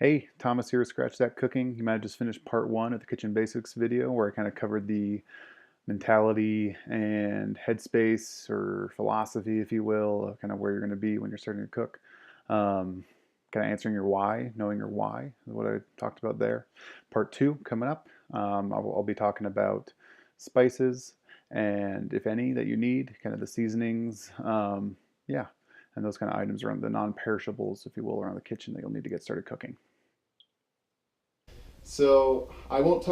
Hey, Thomas here, Scratch That Cooking. You might have just finished part one of the Kitchen Basics video where I kind of covered the mentality and headspace or philosophy, if you will, of kind of where you're going to be when you're starting to cook. Um, Kind of answering your why, knowing your why is what I talked about there. Part two coming up. I'll be talking about spices and if any that you need, kind of the seasonings, yeah, and those kind of items around the non-perishables, if you will, around the kitchen that you'll need to get started cooking. So I won't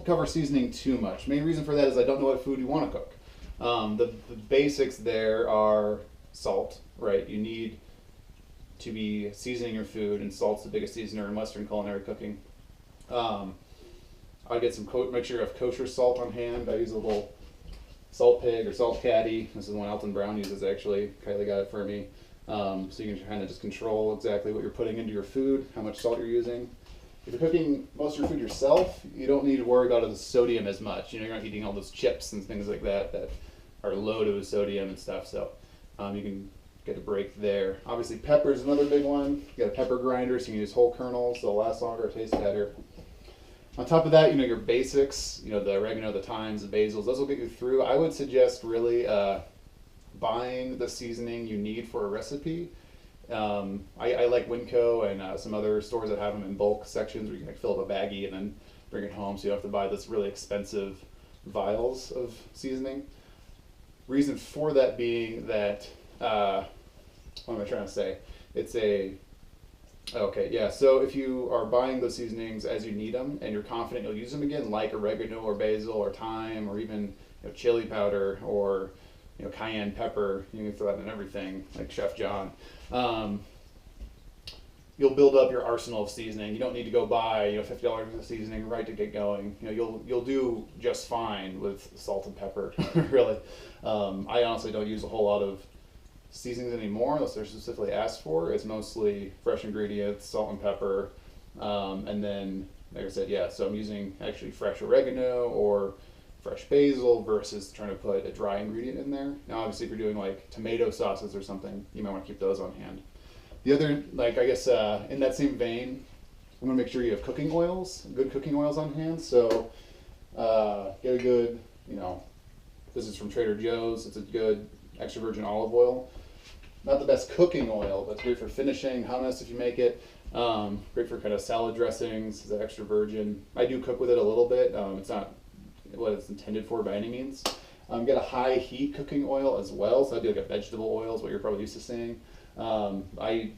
cover seasoning too much. Main reason for that is I don't know what food you want to cook. The basics there are salt, right? You need to be seasoning your food, and salt's the biggest seasoner in Western culinary cooking. Um, I get make sure you have kosher salt on hand. I use a little salt pig or salt caddy. This is the one Alton Brown uses actually. Kylie got it for me. So you can kind of just control exactly what you're putting into your food, how much salt you're using. If you're cooking most of your food yourself, you don't need to worry about the sodium as much. You're not eating all those chips and things like that that are loaded with sodium and stuff. So you can get a break there. Obviously, pepper is another big one. You got a pepper grinder, so you can use whole kernels. They'll last longer, taste better. On top of that, your basics, the oregano, the thymes, the basils, those will get you through. I would suggest really buying the seasoning you need for a recipe. I like Winco and some other stores that have them in bulk sections where you can fill up a baggie and then bring it home, so you don't have to buy this really expensive vials of seasoning. Reason for that being that, what am I trying to say? It's a Okay, yeah. So if you are buying those seasonings as you need them and you're confident you'll use them again, like oregano or basil or thyme or even chili powder or cayenne pepper, you can throw that in everything, like Chef John. Um, you'll build up your arsenal of seasoning. You don't need to go buy $50 of seasoning right to get going. You'll do just fine with salt and pepper, really. I honestly don't use a whole lot of seasonings anymore unless they're specifically asked for. It's mostly fresh ingredients, salt and pepper, and then like I said, yeah. So I'm using actually fresh oregano or fresh basil versus trying to put a dry ingredient in there. Now, obviously, if you're doing like tomato sauces or something, you might want to keep those on hand. The other, like I guess, in that same vein, I'm gonna make sure you have cooking oils, good cooking oils on hand. So get a good, this is from Trader Joe's. It's a good extra virgin olive oil. Not the best cooking oil, but it's great for finishing hummus if you make it. Great for kind of salad dressings. It's extra virgin. I do cook with it a little bit. It's not what it's intended for by any means. Get a high heat cooking oil as well. So I do like a vegetable oil is what you're probably used to seeing. I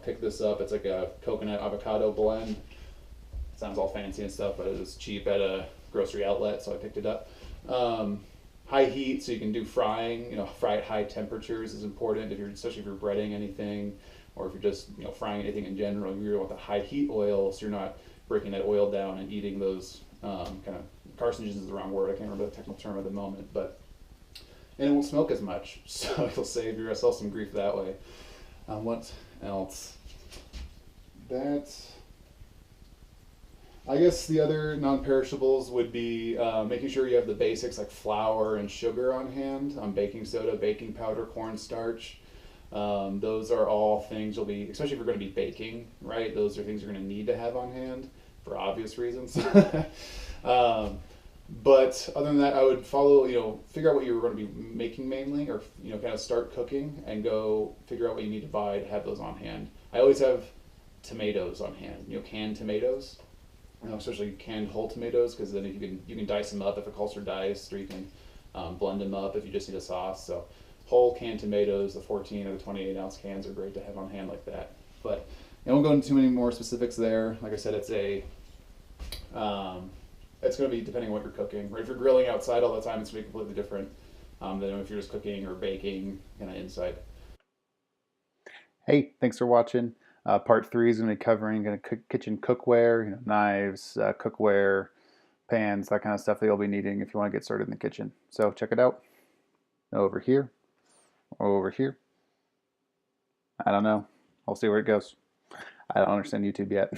pick this up. It's like a coconut avocado blend. Sounds all fancy and stuff, but it was cheap at a grocery outlet, so I picked it up. High heat, so you can do frying. Fry at high temperatures is important especially if you're breading anything, or if you're just frying anything in general. You really want the high heat oil, so you're not breaking that oil down and eating those kind of carcinogens is the wrong word. I can't remember the technical term at the moment, and it won't smoke as much, so you'll save yourself some grief that way. What else? I guess the other non-perishables would be making sure you have the basics like flour and sugar on hand, baking soda, baking powder, cornstarch. Those are all things especially if you're going to be baking, right? Those are things you're going to need to have on hand for obvious reasons. But other than that, I would figure out what you're going to be making mainly, or kind of start cooking and go figure out what you need to buy to have those on hand. I always have tomatoes on hand, canned tomatoes. Especially canned whole tomatoes, because then you can dice them up if it calls for diced, or you can blend them up if you just need a sauce. So whole canned tomatoes, the 14 or the 28-ounce cans are great to have on hand like that. But I won't go into too many more specifics there. Like I said, it's going to be depending on what you're cooking. Right? If you're grilling outside all the time, it's going to be completely different than if you're just cooking or baking kind of inside. Hey, thanks for watching. Part three is going to be covering kitchen cookware, knives, cookware, pans, that kind of stuff that you'll be needing if you want to get started in the kitchen. So check it out. Over here, over here. I don't know. I'll see where it goes. I don't understand YouTube yet.